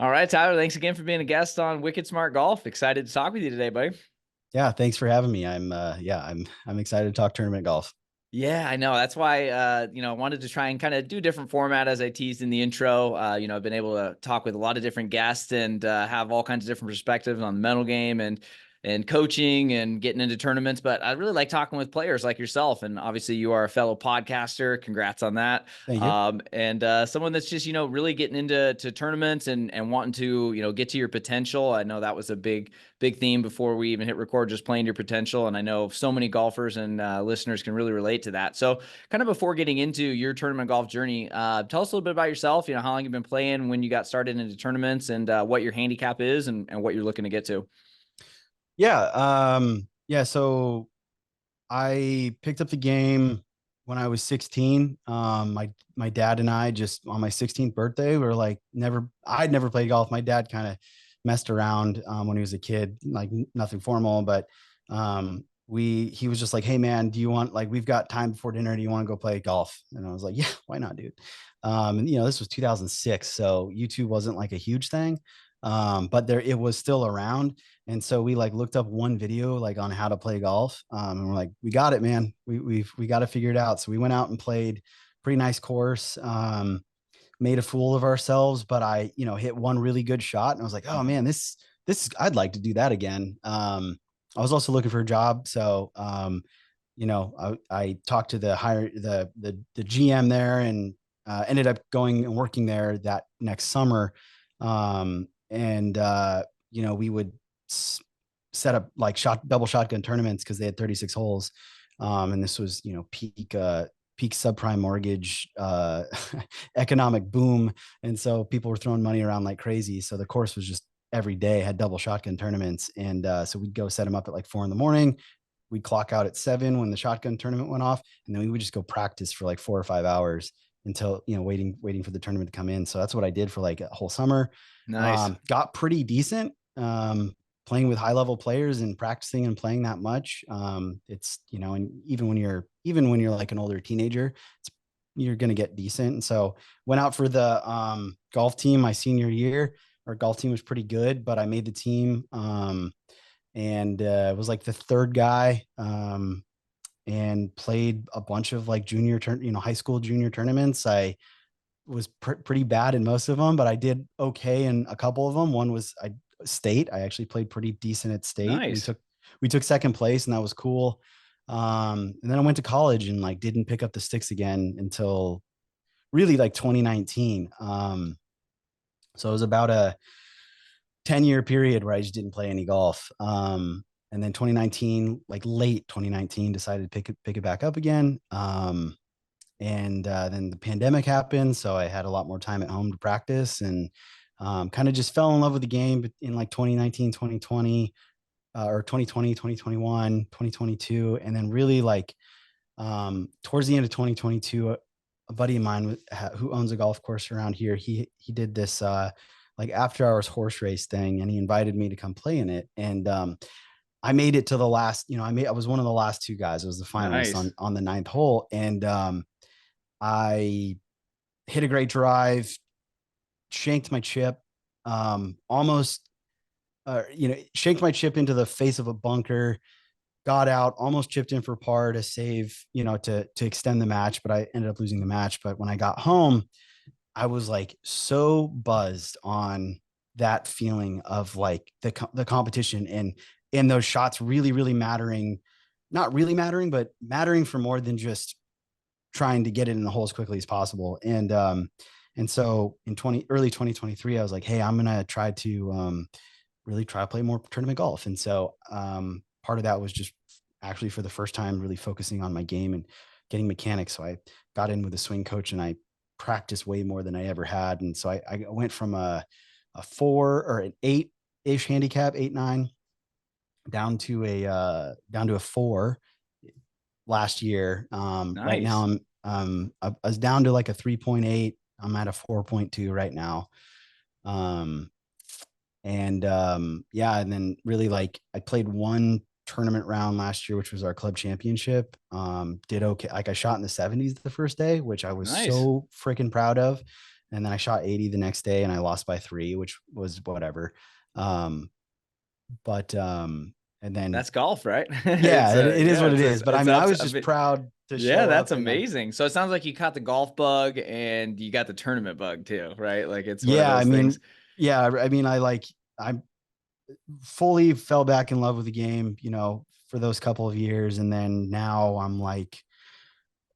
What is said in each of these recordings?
All right, Tyler, thanks again for being a guest on Wicked Smart Golf. Excited to talk with you today, buddy. Yeah, thanks for having me. I'm excited to talk tournament golf. Yeah, I know. That's why, I wanted to try and kind of do different format as I teased in the intro. I've been able to talk with a lot of different guests and have all kinds of different perspectives on the mental game and coaching and getting into tournaments. But I really like talking with players like yourself. And obviously you are a fellow podcaster. Congrats on that. Thank you. And someone that's just, really getting into tournaments and wanting to, get to your potential. I know that was a big theme before we even hit record, just playing your potential. And I know so many golfers and listeners can really relate to that. So kind of before getting into your tournament golf journey, tell us a little bit about yourself, how long you've been playing, when you got started into tournaments, and what your handicap is and what you're looking to get to. So I picked up the game when I was 16. My dad and I just on my 16th birthday were like I'd never played golf. My dad kind of messed around when he was a kid, like nothing formal, but he was just like, "Hey man, do you want, like, we've got time before dinner. Do you want to go play golf?" And I was like, "Yeah, why not, dude?" And this was 2006, so YouTube wasn't like a huge thing. But it was still around. And so we like looked up one video like on how to play golf. And we're like, we got it, man. We got to figure it out. So we went out and played pretty nice course. Made a fool of ourselves, but I, hit one really good shot and I was like, oh man, I'd like to do that again. I was also looking for a job. So, I talked to the GM there and ended up going and working there that next summer. And we would set up like double shotgun tournaments because they had 36 holes. And this was, peak subprime mortgage economic boom. And so people were throwing money around like crazy. So the course was just every day had double shotgun tournaments. And so we'd go set them up at like 4 a.m. We'd clock out at 7 when the shotgun tournament went off. And then we would just go practice for like 4 or 5 hours until, waiting for the tournament to come in. So that's what I did for like a whole summer. Nice. Got pretty decent. Playing with high level players and practicing and playing that much. It's, and even when you're like an older teenager, you're going to get decent. And so went out for the golf team my senior year. Our golf team was pretty good, but I made the team and was like the third guy and played a bunch of like high school junior tournaments. I was pretty bad in most of them, but I did okay in a couple of them. One was state. I actually played pretty decent at state. Nice. We took second place, and that was cool. And then I went to college and like didn't pick up the sticks again until really like 2019. So it was about a 10-year period where I just didn't play any golf. And then 2019, like late 2019, decided to pick it back up again. And then the pandemic happened, so I had a lot more time at home to practice and kind of just fell in love with the game in like 2019, 2020, or 2020, 2021, 2022. And then really like towards the end of 2022, a buddy of mine who owns a golf course around here, he did this like after hours horse race thing, and he invited me to come play in it. And I made it to the last, I was one of the last two guys. I was the finalist Nice. on the ninth hole. And I hit a great drive, shanked my chip, almost, shanked my chip into the face of a bunker, got out, almost chipped in for par to save, to extend the match, but I ended up losing the match. But when I got home, I was like so buzzed on that feeling of like the competition and those shots really, really mattering, not really mattering, but mattering for more than just trying to get it in the hole as quickly as possible. And so in early 2023, I was like, hey, I'm gonna try to really try to play more tournament golf. And so part of that was just actually for the first time really focusing on my game and getting mechanics. So I got in with a swing coach and I practiced way more than I ever had. And so I went from a 4 or an 8-ish handicap, 8-9, down to a 4 last year. Right now Nice. I was down to like a 3.8. I'm at a 4.2 right now. Um, and then really like I played one tournament round last year, which was our club championship. Did okay. Like I shot in the 70s the first day, which I was Nice. so freaking proud of. and then I shot 80 the next day and I lost by 3, which was whatever. Um, but and then That's golf, right? yeah, it is Yeah, what it is. But I it's mean, I ups. was just proud to Yeah, show that's up and amazing. So it sounds like you caught the golf bug and you got the tournament bug too, right? Like it's one of yeah, I those mean, things. yeah, I mean, I fully fell back in love with the game, for those couple of years, and then now I'm like,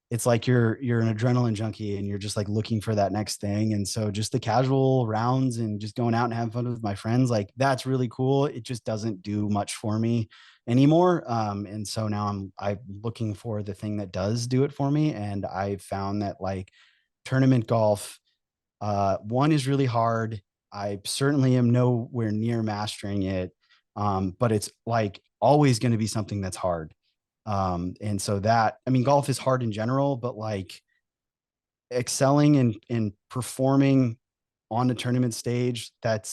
it's like you're an adrenaline junkie and you're just like looking for that next thing. And so just the casual rounds and just going out and having fun with my friends, like that's really cool. It just doesn't do much for me anymore. And so now I'm looking for the thing that does do it for me. And I found that like tournament golf, one is really hard. I certainly am nowhere near mastering it. But it's like always going to be something that's hard. And so that, I mean, golf is hard in general, but like excelling and performing on the tournament stage, that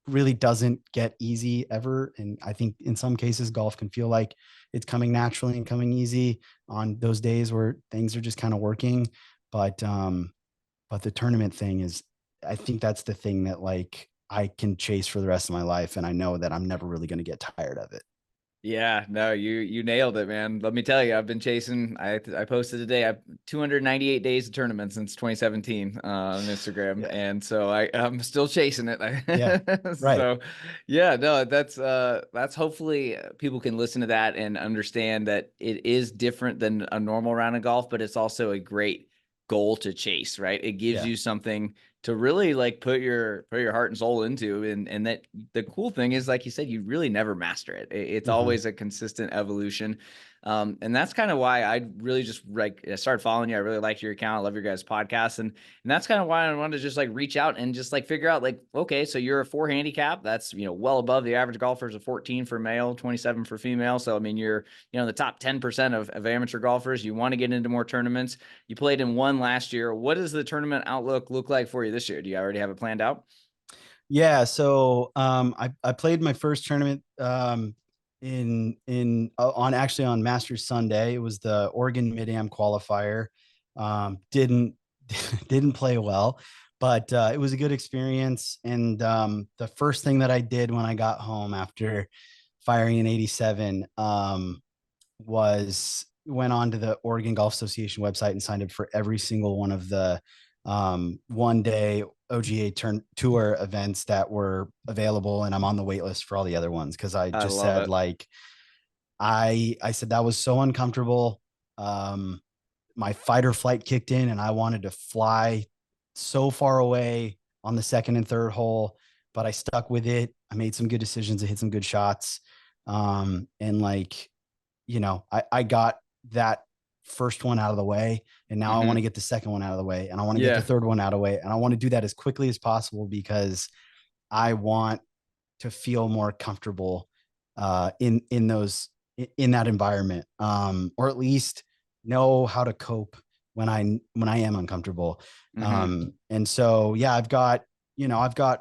really doesn't get easy ever. And I think in some cases, golf can feel like it's coming naturally and coming easy on those days where things are just kind of working. But but the tournament thing is, I think that's the thing that like I can chase for the rest of my life. And I know that I'm never really going to get tired of it. Yeah, no, you nailed it, man. Let me tell you, I've been chasing. I posted today. I've 298 days of tournament since 2017 on Instagram, Yeah. and so I'm still chasing it. Yeah. Right. So, yeah, no, that's hopefully people can listen to that and understand that it is different than a normal round of golf, but it's also a great goal to chase, right? It gives Yeah. you something to really like put your heart and soul into, and that the cool thing is, like you said, you really never master it. It's Mhm. always a consistent evolution. And that's kind of why I really just like started following you. I really like your account. I love your guys' podcast. And that's kind of why I wanted to just like reach out and just like figure out like, okay, so you're a 4 handicap. That's, well above the average golfers of 14 for male, 27 for female. So, I mean, you're, the top 10% of amateur golfers. You want to get into more tournaments. You played in one last year. What does the tournament outlook look like for you this year? Do you already have it planned out? Yeah. So I played my first tournament in on actually on Masters Sunday. It was the Oregon Mid Am qualifier. Didn't didn't play well, but it was a good experience. And the first thing that I did when I got home after firing an 87 was went on to the Oregon Golf Association website and signed up for every single one of the 1 day OGA tour events that were available. And I'm on the wait list for all the other ones because I I just love said it. like I said that was so uncomfortable. Um, my fight or flight kicked in and I wanted to fly so far away on the second and third hole, but I stuck with it. I made some good decisions. I hit some good shots. And like, I got that first one out of the way. And now I want to Hmm. get the second one out of the way. And I want to get the Yeah. third one out of the way. And I want to do that as quickly as possible because I want to feel more comfortable in that environment, or at least know how to cope when I am uncomfortable. Hmm. And so yeah, I've got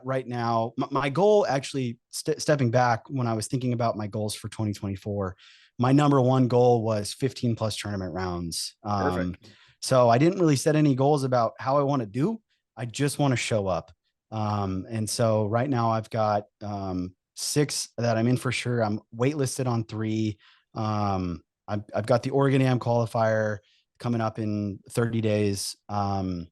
right now my goal actually stepping back when I was thinking about my goals for 2024. My number one goal was 15 plus tournament rounds. Perfect. So I didn't really set any goals about how I want to do. I just want to show up. And so right now I've got 6 that I'm in for sure. I'm waitlisted on 3. I've got the Oregon Am qualifier coming up in 30 days. And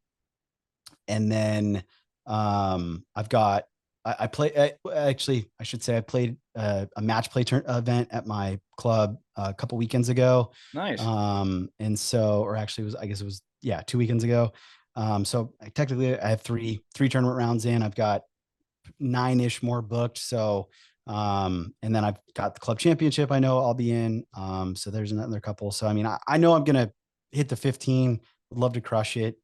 then I've got I play actually I should say I played a match play event at my club a couple weekends ago. Nice. And so, or actually it was, I guess it was, yeah, 2 weekends ago. So technically I have three tournament rounds in. I've got 9-ish more booked. So, and then I've got the club championship I know I'll be in. So there's another couple. So, I mean, I know I'm going to hit the 15, would love to crush it.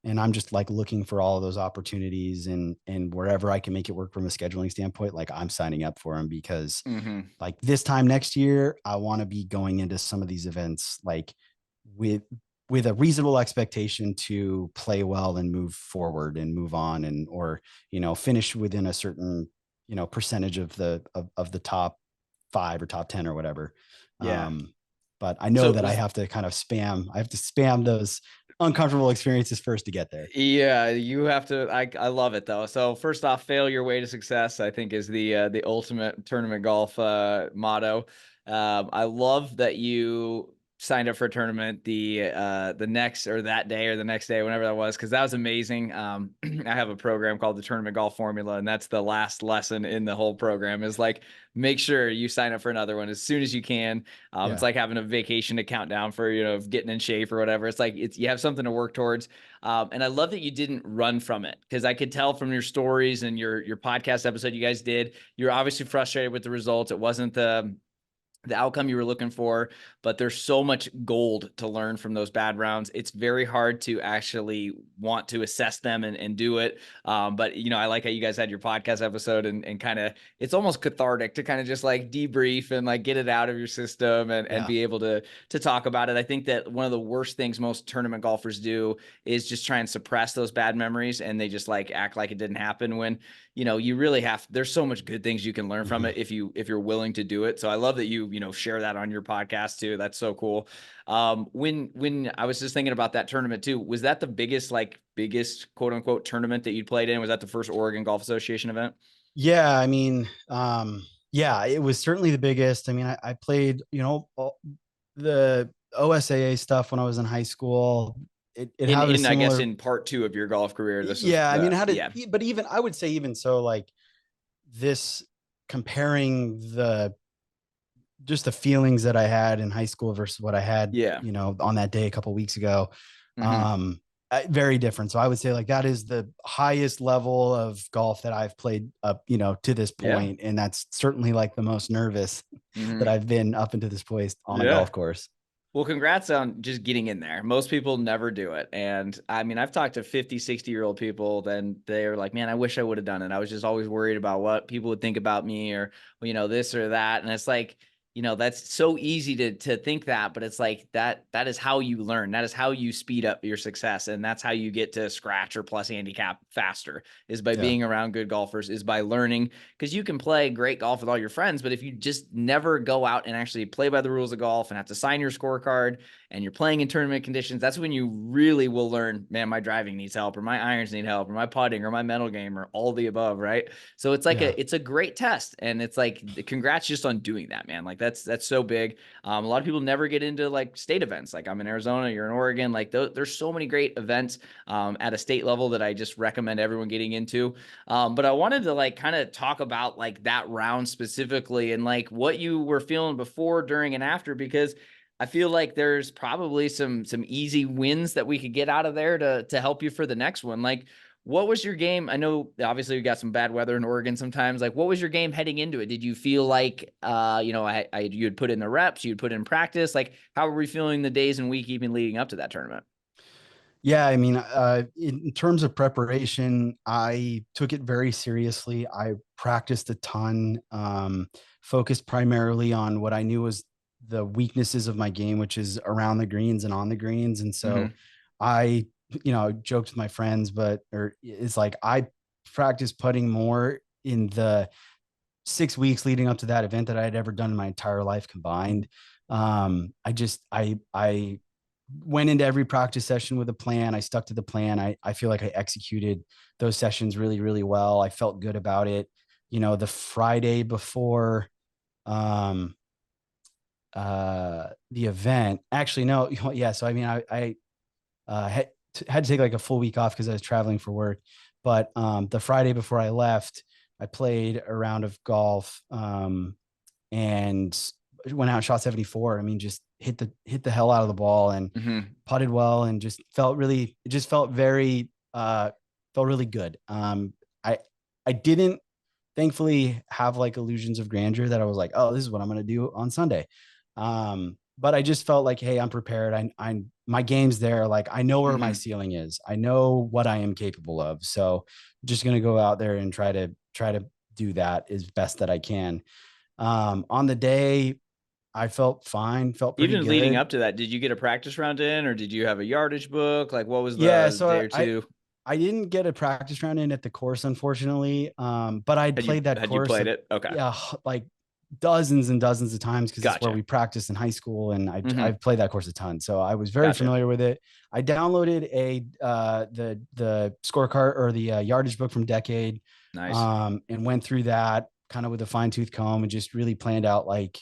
And I'm just like looking for all of those opportunities and wherever I can make it work from a scheduling standpoint, like I'm signing up for them because Hmm. like this time next year, I want to be going into some of these events like with with a reasonable expectation to play well and move forward and move on and or finish within a certain percentage of the top 5 or top 10 or whatever. Yeah. But I know So that I have to kind of spam. I have to spam uncomfortable experiences first to get there. Yeah, you have to. I love it though. So first off, fail your way to success, I think, is the ultimate tournament golf motto. I love that you signed up for a tournament the next or that day or the next day, whenever that was, because that was amazing. I have a program called the Tournament Golf Formula, and that's the last lesson in the whole program is like make sure you sign up for another one as soon as you can. It's Yeah. like having a vacation to count down for, getting in shape or whatever. It's like you have something to work towards. And I love that you didn't run from it, because I could tell from your stories and your podcast episode you guys did, you're obviously frustrated with the results. It wasn't the outcome you were looking for, but there's so much gold to learn from those bad rounds. It's very hard to actually want to assess them and do it. But I like how you guys had your podcast episode and kind of, it's almost cathartic to kind of just like debrief and like get it out of your system and Yeah. be able to talk about it. I think that one of the worst things most tournament golfers do is just try and suppress those bad memories, and they just like act like it didn't happen when, you really have, there's so much good things you can learn from it if you're willing to do it. So I love that you share that on your podcast too. That's so cool. When I was just thinking about that tournament too, was that the biggest quote unquote tournament that you played in? Was that the first Oregon Golf Association event? Yeah. I mean, yeah, it was certainly the biggest. I mean, I played, the OSAA stuff when I was in high school. It had a I guess similar, in part two of your golf career, this was yeah. I mean, the, how did, yeah. but even I would say even so, like this comparing the just the feelings that I had in high school versus what I had, Yeah. on that day a couple of weeks ago. Mm-hmm. Um, very different. So I would say like that is the highest level of golf that I've played up, to this Yeah. point, and that's certainly like the most nervous that Mm-hmm. I've been up into this point on a Yeah. golf course. Well, congrats on just getting in there. Most people never do it. And I mean, I've talked to 50, 60-year-old people, then they're like, man, I wish I would have done it. I was just always worried about what people would think about me or, this or that. And it's like, that's so easy to think that, but it's like that is how you learn. That is how you speed up your success. And that's how you get to scratch or plus handicap faster, is by Yeah. being around good golfers, is by learning. Because you can play great golf with all your friends, but if you just never go out and actually play by the rules of golf and have to sign your scorecard and you're playing in tournament conditions, that's when you really will learn, man, my driving needs help, or my irons need help, or my putting, or my mental game, or all the above, right? So it's like Yeah. it's a great test, and it's like congrats just on doing that, man. Like that's so big. A lot of people never get into like state events. Like I'm in Arizona, you're in Oregon. Like there's so many great events at a state level that I just recommend everyone getting into. But I wanted to like kind of talk about like that round specifically and like what you were feeling before, during, and after, because I feel like there's probably some easy wins that we could get out of there to help you for the next one. Like, what was your game? I know obviously we got some bad weather in Oregon sometimes. Like, what was your game heading into it? Did you feel like you had put in the reps, you'd put in practice? Like, how were we feeling the days and week even leading up to that tournament? Yeah, I mean, in terms of preparation, I took it very seriously. I practiced a ton, focused primarily on what I knew was the weaknesses of my game, which is around the greens and on the greens. And so Mm-hmm. I, joked with my friends, or it's like I practiced putting more in the 6 weeks leading up to that event that I had ever done in my entire life combined. I went into every practice session with a plan. I stuck to the plan. I feel like I executed those sessions really, really well. I felt good about it. The Friday before the event, actually, no, yeah. So, I mean, I had to take like a full week off because I was traveling for work. But the Friday before I left, I played a round of golf and went out and shot 74. I mean, just hit the hell out of the ball and Mm-hmm. putted well and just felt really, it just felt very, felt really good. I didn't thankfully have like illusions of grandeur that I was like, oh, this is what I'm going to do on Sunday. But I just felt like, hey, I'm prepared. I'm my game's there. Like I know where my Mm-hmm. ceiling is. I know what I am capable of. So I'm just going to go out there and try to do that as best that I can. On the day, I felt fine, felt pretty Even leading good. up to that, did you get a practice round in, or did you have a yardage book? Like, what was Yeah, the day so or I two? I didn't get a practice round in at the course, unfortunately. But I'd played that Had you course, played it? Okay. yeah, like dozens and dozens of times because it's where Gotcha. we practiced in high school, and Hmm. I've played that course a ton, so I was very Gotcha. familiar with it. I downloaded the scorecard or the yardage book from Decade, Nice. and went through that kind of with a fine tooth comb and just really planned out like,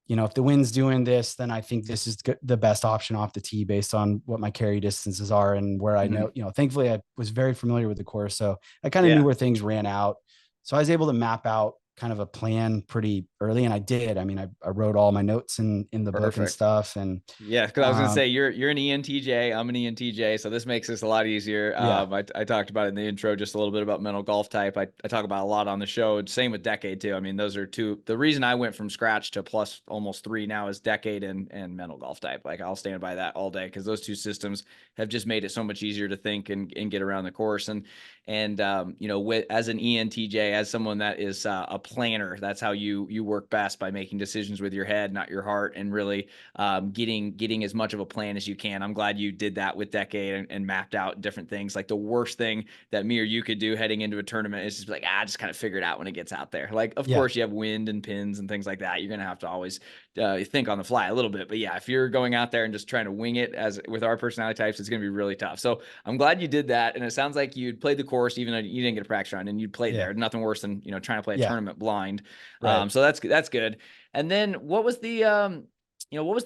if the wind's doing this, then I think this is the best option off the tee based on what my carry distances are and where I Hmm. know, thankfully I was very familiar with the course. So I kind of knew Yeah. where things ran out. So I was able to map out kind of a plan pretty early. And I did. I mean, I wrote all my notes in the book and Perfect. stuff. And Yeah, because I was gonna say you're an ENTJ, I'm an ENTJ, so this makes this a lot easier. yeah, I talked about it in the intro just a little bit about mental golf type. I talk about a lot on the show. Same with Decade too. I mean, those are two. The reason I went from scratch to plus almost three now is Decade and mental golf type. Like I'll stand by that all day because those two systems have just made it so much easier to think and get around the course. And as an ENTJ, as someone that is a planner, that's how you work best by making decisions with your head, not your heart, and really getting as much of a plan as you can. I'm glad you did that with Decade and mapped out different things. Like the worst thing that me or you could do heading into a tournament is just be like, just kind of figure it out when it gets out there. Like, of yeah, course, you have wind and pins and things like that. You're gonna have to always think on the fly a little bit. But yeah, if you're going out there and just trying to wing it as with our personality types, it's gonna be really tough. So I'm glad you did that. And it sounds like you'd played the course, even though you didn't get a practice round, and you'd played yeah, there. Nothing worse than trying to play a yeah, tournament blind. right. So that's good. And then what was the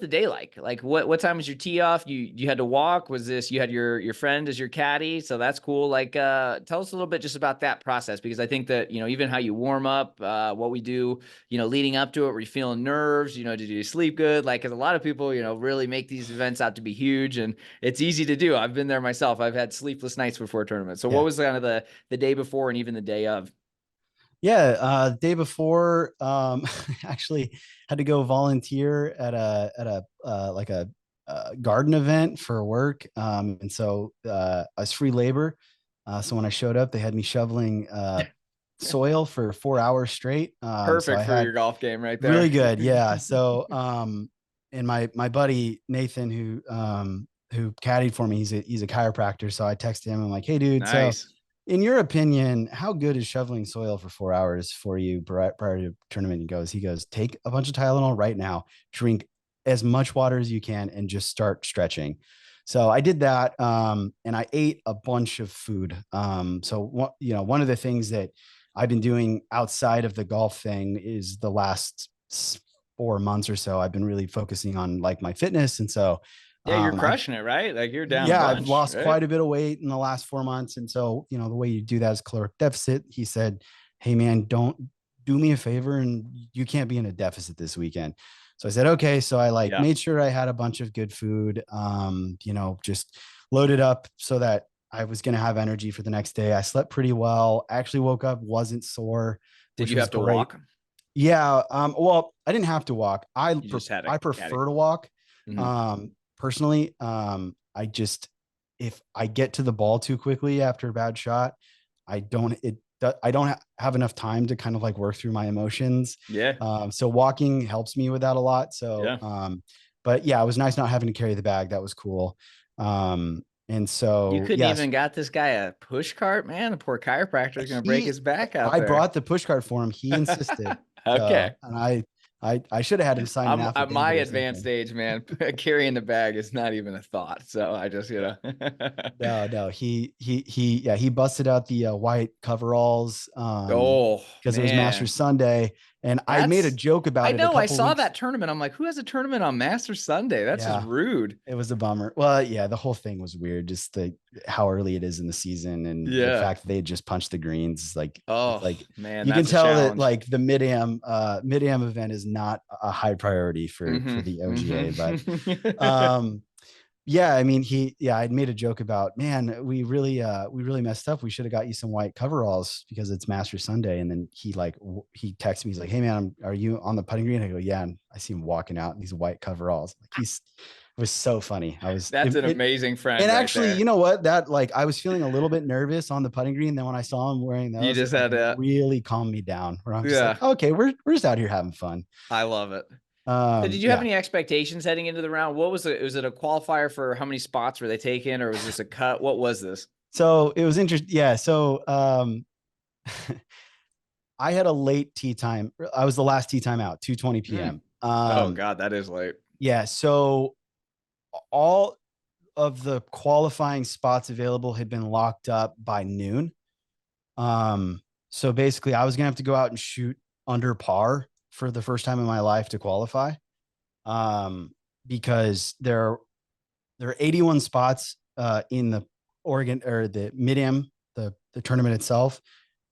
day like? Like what time was your tee off? You had to walk? Was this you had your friend as your caddy? So that's cool. Like tell us a little bit just about that process because I think that, even how you warm up, what we do, leading up to it, were you feeling nerves? Did you sleep good? Like cuz a lot of people, really make these events out to be huge and it's easy to do. I've been there myself. I've had sleepless nights before tournaments. So what Yeah. was kind of the day before and even the day of? Yeah, day before, actually had to go volunteer at a like a garden event for work, and so I was free labor. So when I showed up, they had me shoveling soil for 4 hours straight. So Perfect I for had your golf game right there. really good, yeah. So and my buddy Nathan, who caddied for me, he's a chiropractor. So I texted him. I'm like, hey, dude, so Nice. in your opinion, how good is shoveling soil for 4 hours for you prior to tournament? He goes, take a bunch of Tylenol right now, drink as much water as you can, and just start stretching. So I did that, and I ate a bunch of food. So one of the things that I've been doing outside of the golf thing is the last 4 months or so, I've been really focusing on like my fitness, and so Yeah, you're I've crushing it, right? Like you're down a yeah, I've bunch, lost right? quite a bit of weight in the last 4 months. And so, the way you do that is caloric deficit. He said, hey, man, don't do me a favor and you can't be in a deficit this weekend. So I said, okay. So I like Yeah. made sure I had a bunch of good food, just loaded up so that I was going to have energy for the next day. I slept pretty well. I actually woke up, wasn't sore, Did which you was have to great. walk? Yeah. Well, I didn't have to walk. You just had a I caddy. prefer to walk. Hmm. Personally, I just if I get to the ball too quickly after a bad shot, I don't have enough time to kind of like work through my emotions. Yeah. So walking helps me with that a lot. So, Yeah. but yeah, it was nice not having to carry the bag. That was cool. And You so couldn't yes, even got this guy a push cart, man. The poor chiropractor is gonna break he his back out I there. brought the push cart for him. He insisted. So, Okay. and I should have had him sign an I'm at my affidavit or advanced something. age, man. Carrying the bag is not even a thought. So I just, No, no, yeah, he busted out the white coveralls Oh because it was Masters man. Sunday, and I made a That's joke I about it a know I couple saw weeks. that tournament. I'm like, who has a tournament on Master Sunday? That's just Yeah, rude. it was a bummer. Well, yeah, the whole thing was weird. Just the how early it is in the season, and the Yeah. fact that they had just punched the greens. Like it's Oh like man, you can that's a tell that challenge. like the mid am event is not a high priority for Hmm. the OGA, but Hmm. um yeah, I mean, I'd made a joke about, man, we really messed up. We should have got you some white coveralls because it's Master Sunday. And then he texted me, he's like, hey man, are you on the putting green? I go, yeah. And I see him walking out in these white coveralls. Like it was so funny. That's an amazing friend And right actually, you there. know what? That like I was feeling a little bit nervous on the putting green. Then when I saw him wearing You those, it just like had to, really calmed me down. Where I'm just like, yeah, okay, we're just out here having fun. I love it. So did you have Yeah. any expectations heading into the round? What was it? Was it a qualifier for how many spots were they taking, or was this a cut? What was this? So it was interesting. Yeah. So I had a late tee time. I was the last tee time out, 2:20 Mm. p.m. Oh God, that is late. Yeah. So all of the qualifying spots available had been locked up by noon. Um, so basically I was gonna have to go out and shoot under par for the first time in my life to qualify. Because there are 81 spots in the Oregon or the Mid-Am, the tournament itself.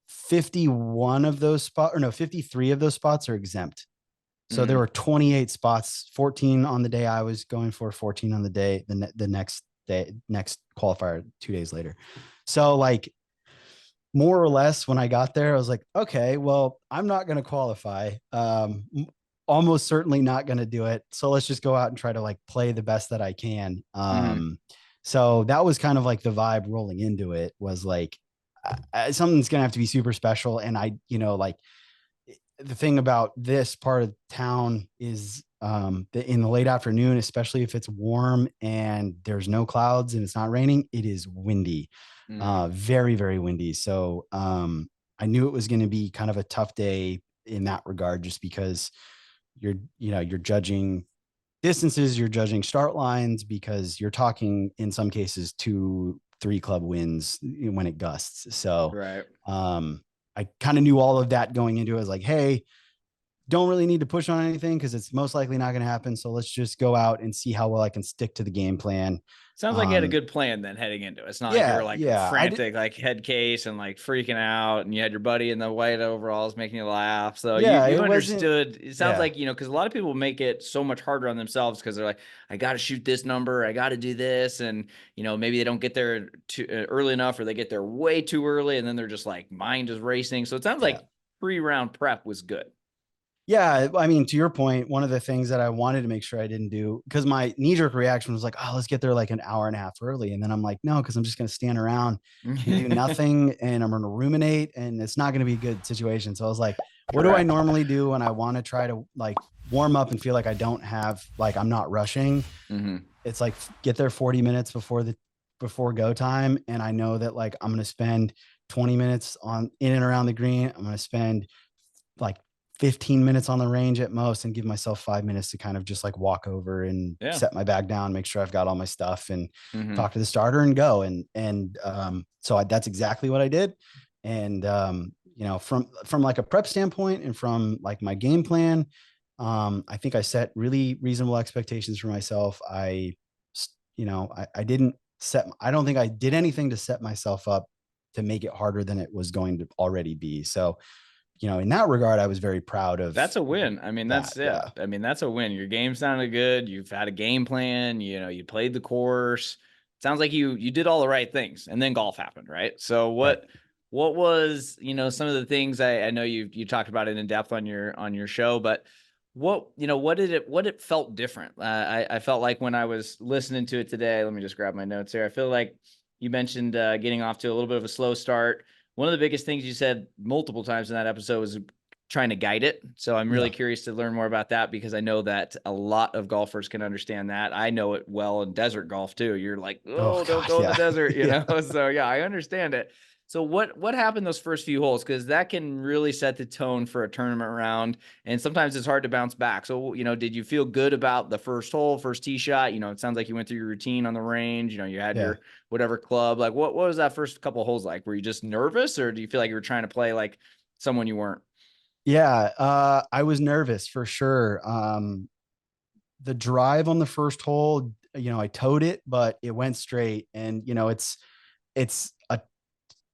51 of those spots, or no, 53 of those spots are exempt. So there Mm. were 28 spots, 14 on the day I was going for, 14 on the day, the next day, next qualifier 2 days later. So like more or less when I got there, I was like, okay, well, I'm not going to qualify. Almost certainly not going to do it. So let's just go out and try to like play the best that I can. Mm-hmm. So that was kind of like the vibe rolling into it was like, something's going to have to be super special. And I, like the thing about this part of town is in the late afternoon, especially if it's warm and there's no clouds and it's not raining, it is windy, Mm. very, very windy. So I knew it was going to be kind of a tough day in that regard, just because you're judging distances, you're judging start lines, because you're talking in some cases 2-3 club wins when it gusts. So Right. I kind of knew all of that going into it. I was like, hey, don't really need to push on anything because it's most likely not going to happen. So let's just go out and see how well I can stick to the game plan. Sounds like you had a Um, good plan then heading into it. It's not like you were yeah, like yeah, I did. frantic, like head case and like freaking out, and you had your buddy in the white overalls making you laugh. So you Yeah, you it wasn't. understood. It sounds Yeah, like, because a lot of people make it so much harder on themselves because they're like, I got to shoot this number, I got to do this, and maybe they don't get there too early enough, or they get there way too early, and then they're just like mind is racing. So it sounds yeah. like pre-round prep was good. Yeah, I mean, to your point, one of the things that I wanted to make sure I didn't do, because my knee-jerk reaction was like, oh, let's get there like an hour and a half early. And then I'm like, no, because I'm just going to stand around and do nothing and I'm going to ruminate and it's not going to be a good situation. So I was like, what do I Correct. normally do when I want to try to like warm up and feel like I don't have, like, I'm not rushing? Mm-hmm. It's like get there 40 minutes before go time. And I know that like I'm going to spend 20 minutes on in and around the green. I'm going to spend like 15 minutes on the range at most and give myself 5 minutes to kind of just like walk over and Yeah. set my bag down, make sure I've got all my stuff and Mm-hmm. talk to the starter and go. So that's exactly what I did. And, from like a prep standpoint and from like my game plan, I think I set really reasonable expectations for myself. I didn't I don't think I did anything to set myself up to make it harder than it was going to already be. So, in that regard, I was very proud of That's a win. I mean, that. yeah. Yeah. I mean, that's a win. Your game sounded good. You've had a game plan. You played the course. Sounds like you did all the right things, and then golf happened, right? So Right. what was some of the things I know you talked about it in depth on your show, but what it felt different. I felt like when I was listening to it today. Let me just grab my notes here. I feel like you mentioned getting off to a little bit of a slow start. One of the biggest things you said multiple times in that episode was trying to guide it. So I'm really Yeah. curious to learn more about that, because I know that a lot of golfers can understand that. I know it well in desert golf too. You're like, Oh oh, don't gosh. go in the Yeah. desert, Yeah. So yeah, I understand it. So what happened those first few holes? Because that can really set the tone for a tournament round, and sometimes it's hard to bounce back. So did you feel good about the first hole, first tee shot? It sounds like you went through your routine on the range. You had Yeah. your whatever club. Like what was that first couple of holes like? Were you just nervous, or do you feel like you were trying to play like someone you weren't? Yeah. I was nervous for sure. The drive on the first hole, I towed it, but it went straight. And, it's a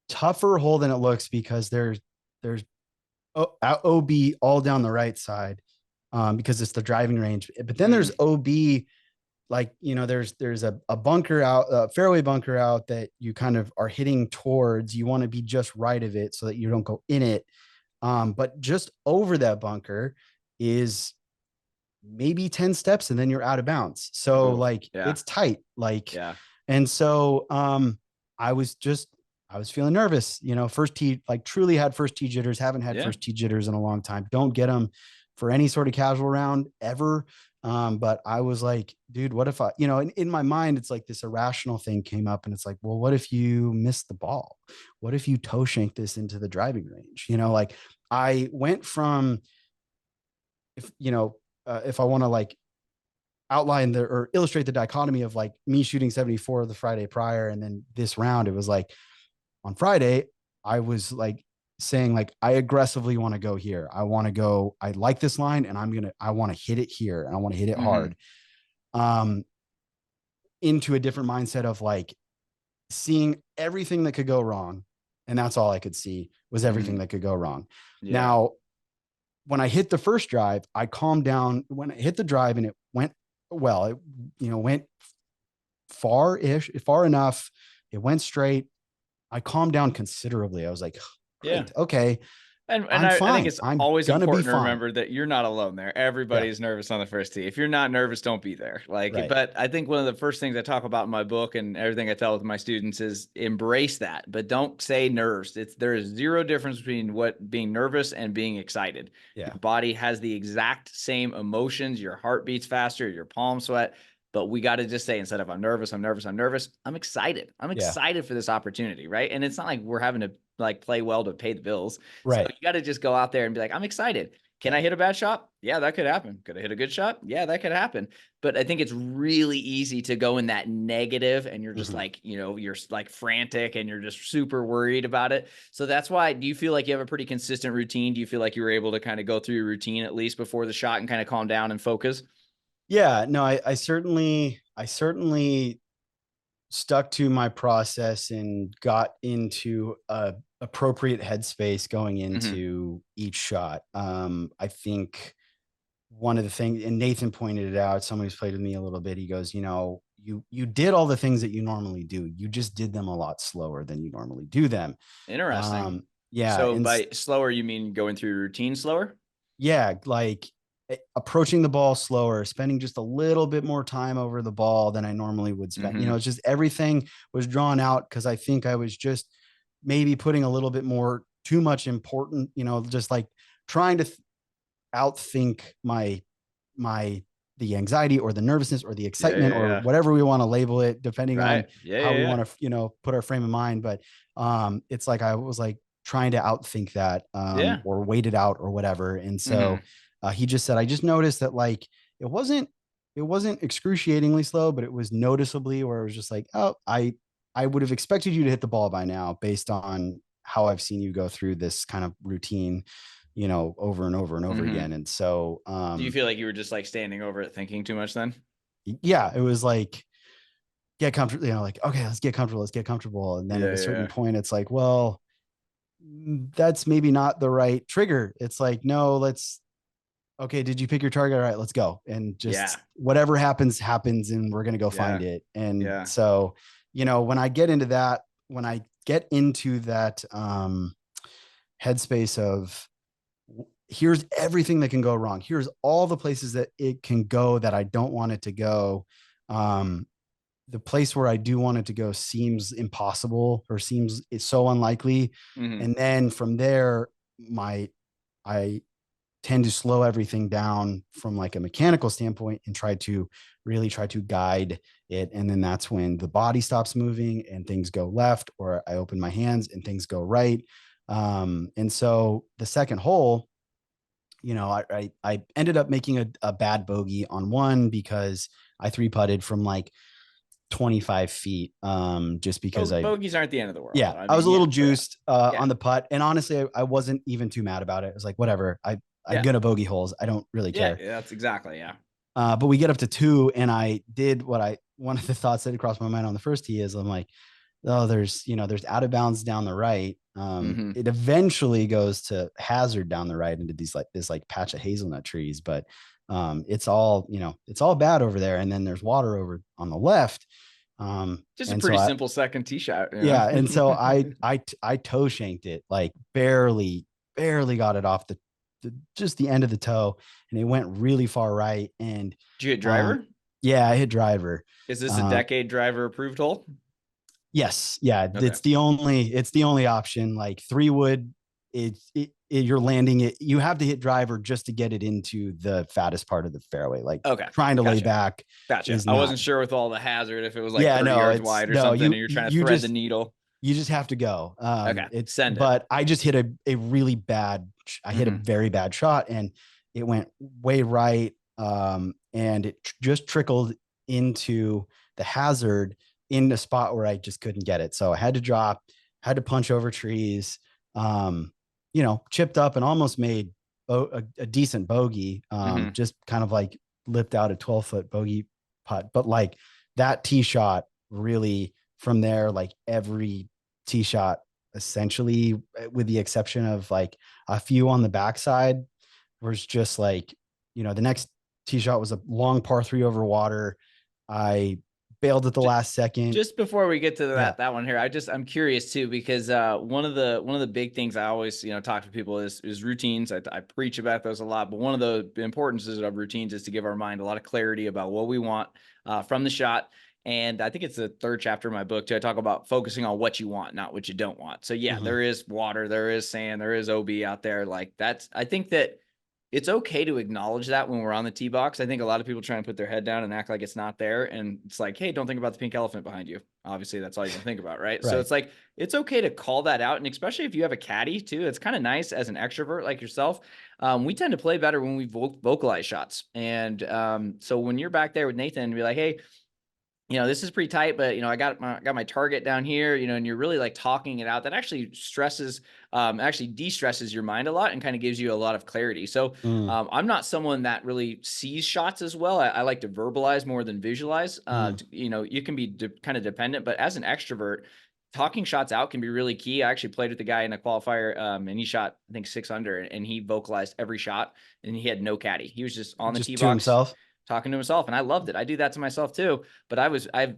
tougher hole than it looks because there's OB all down the right side, because it's the driving range. But then there's Mm, OB, like, there's a bunker out, a fairway bunker out that you kind of are hitting towards. You want to be just right of it so that you don't go in it. But just over that bunker is maybe 10 steps and then you're out of bounds. So oof, like yeah, it's tight. Like, yeah, and so I was just I was feeling nervous, first tee, like truly had first tee jitters, haven't had yeah. first tee jitters in a long time. Don't get them for any sort of casual round ever. But I was like, dude, what if I, in my mind, it's like this irrational thing came up, and it's like, well, what if you missed the ball? What if you toe shank this into the driving range? Like I went from, if I want to like outline or illustrate the dichotomy of like me shooting 74 the Friday prior, and then this round, it was like on Friday, I was like saying like, I aggressively want to go here. I want to go, I like this line, and I want to hit it here, and I want to hit it hard. Um, into a different mindset of like seeing everything that could go wrong. And that's all I could see was everything that could go wrong. Yeah. Now, when I hit the first drive, I calmed down. When I hit the drive and it went well, it went far enough. It went straight. I calmed down considerably. I was like, great, okay. And I'm fine. I think it's I'm always gonna important be to fine. remember that you're not alone there. Everybody's nervous on the first tee. If you're not nervous, don't be there. Like, Right. But I think one of the first things I talk about in my book and everything I tell with my students is embrace that, but don't say nerves. There is zero difference between being nervous and being excited. Yeah. Your body has the exact same emotions. Your heart beats faster, your palms sweat. But we got to just say, instead of I'm nervous, I'm excited. I'm excited for this opportunity, right? And it's not like we're having to like play well to pay the bills. Right. So you got to just go out there and be like, I'm excited. Can I hit a bad shot? Yeah, that could happen. Could I hit a good shot? Yeah, that could happen. But I think it's really easy to go in that negative, and you're just like, you're like frantic and you're just super worried about it. So that's why, do you feel like you have a pretty consistent routine? Do you feel like you were able to kind of go through your routine at least before the shot and kind of calm down and focus? Yeah, no, I certainly stuck to my process and got into a appropriate headspace going into each shot. I think one of the things, and Nathan pointed it out, someone who's played with me a little bit, he goes, you did all the things that you normally do. You just did them a lot slower than you normally do them. Interesting. Yeah. So by slower, you mean going through your routine slower? Yeah, like approaching the ball slower, spending just a little bit more time over the ball than I normally would spend. It's just everything was drawn out because I think I was just maybe putting a little bit more too much important, just like trying to outthink the anxiety or the nervousness or the excitement or whatever we want to label it, depending on how we want to, put our frame of mind. But it's like I was like trying to outthink that or wait it out or whatever. And so he just said, I just noticed that like it wasn't excruciatingly slow, but it was noticeably where it was just like, oh, I would have expected you to hit the ball by now based on how I've seen you go through this kind of routine, over and over and over again. And so do you feel like you were just like standing over it thinking too much then? Yeah, it was like, get comfortable, like, okay, let's get comfortable. And then at a certain point, it's like, well, that's maybe not the right trigger. It's like, no, okay, did you pick your target? All right, let's go. And just whatever happens, and we're going to go find it. And so, when I get into that headspace of here's everything that can go wrong. Here's all the places that it can go that I don't want it to go. The place where I do want it to go seems impossible or it's so unlikely. And then from there, I tend to slow everything down from like a mechanical standpoint and try to guide it. And then that's when the body stops moving and things go left, or I open my hands and things go right. And so the second hole, I ended up making a bad bogey on one because I 3-putted from like 25 feet. Just because bogeys aren't the end of the world. Yeah. I was a little juiced on the putt. And honestly, I wasn't even too mad about it. It was like, whatever. I'm gonna bogey holes. I don't really care. Yeah, that's exactly. But we get up to 2 and I did one of the thoughts that crossed my mind on the first tee is I'm like, oh, there's out of bounds down the right. It eventually goes to hazard down the right into this patch of hazelnut trees, but it's all bad over there. And then there's water over on the left. Just a pretty simple second tee shot. Yeah. And so I toe shanked it, like barely got it off just the end of the toe, and it went really far right. And did you hit driver? Yeah, I hit driver. Is this a decade driver approved hole? Yes. Yeah. Okay. It's the only option. Like 3 wood you're landing it. You have to hit driver just to get it into the fattest part of the fairway. Like Okay. trying to lay Gotcha. back Gotcha. is I not. wasn't sure with all the hazard if it was like Yeah, 30 no, yards it's wide or no, something and you're trying to thread the needle. you just have to go. Okay. It's Send it. but I just hit a really bad. I hit a Hmm. very bad shot, and it went way right. And it just trickled into the hazard in a spot where I just couldn't get it. So I had to drop, had to punch over trees. Um, chipped up and almost made a decent bogey. Hmm. Just kind of like lipped out a 12-foot bogey putt, but like that tee shot really from there, like every tee shot essentially, with the exception of like a few on the backside, was just like, the next tee shot was a long par three over water. I bailed at the last second. Just before we get to Yeah. that one here, I'm curious too, because one of the big things I always talk to people is routines. I preach about those a lot, but one of the importances of routines is to give our mind a lot of clarity about what we want from the shot. And I think it's the third chapter of my book too. I talk about focusing on what you want, not what you don't want. So yeah, there is water, there is sand, there is OB out there. Like I think that it's okay to acknowledge that when we're on the tee box. I think a lot of people try and put their head down and act like it's not there. And it's like, hey, don't think about the pink elephant behind you. Obviously, that's all you can think about, right? So Right. it's like, it's okay to call that out. And especially if you have a caddy too, it's kind of nice as an extrovert like yourself. We tend to play better when we vocalize shots. And so when you're back there with Nathan and be like, hey, this is pretty tight, but I got my target down here, and you're really like talking it out. That actually actually de-stresses your mind a lot and kind of gives you a lot of clarity. So Mm, I'm not someone that really sees shots as well. I like to verbalize more than visualize. mm. You can be kind of dependent, but as an extrovert, talking shots out can be really key. I actually played with the guy in a qualifier, and he shot, I think, 6 under, and he vocalized every shot, and he had no caddy. He was just on the tee Just to box himself. talking to himself, and I loved it. I do that to myself too. But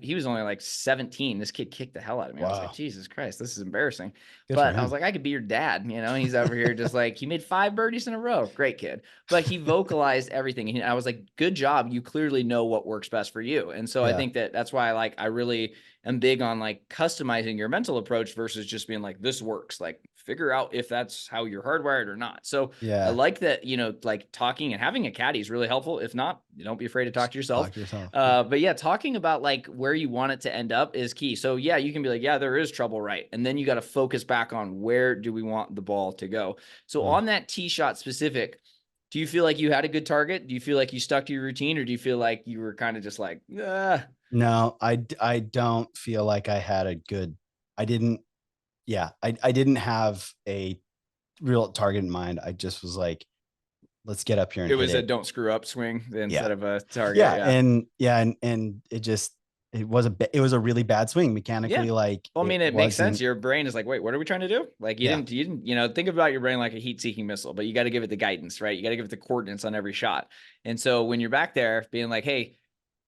he was only like 17. This kid kicked the hell out of me. I was like, Wow. Jesus Christ, this is embarrassing. Good for But I was him. like, I could be your dad. He's over here just like, he made 5 birdies in a row. Great kid. But he vocalized everything. And I was like, good job. You clearly know what works best for you. And so I Yeah. think that's why I really am big on like customizing your mental approach versus just being like, this works. Like, figure out if that's how you're hardwired or not. So I Yeah. like that, like talking and having a caddy is really helpful. If not, don't be afraid to talk Just to yourself. talk to yourself. But yeah, talking about like where you want it to end up is key. So yeah, you can be like, yeah, there is trouble, right? And then you got to focus back on where do we want the ball to go. So Mm. on that tee shot specific, do you feel like you had a good target? Do you feel like you stuck to your routine, or do you feel like you were kind of just like, No, I don't feel like I had a good, I didn't, yeah, I didn't have a real target in mind. I just was like, let's get up here and it hit was a it. don't screw up swing Yeah. instead of a target? Yeah. Yeah. And it was it was a really bad swing Yeah. mechanically. Like Well, I it mean, it makes sense. wasn't, Your brain is like, wait, what are we trying to do? Like yeah. you didn't, think about your brain like a heat seeking missile, but you got to give it the guidance, right? You got to give it the coordinates on every shot. And so when you're back there being like, hey,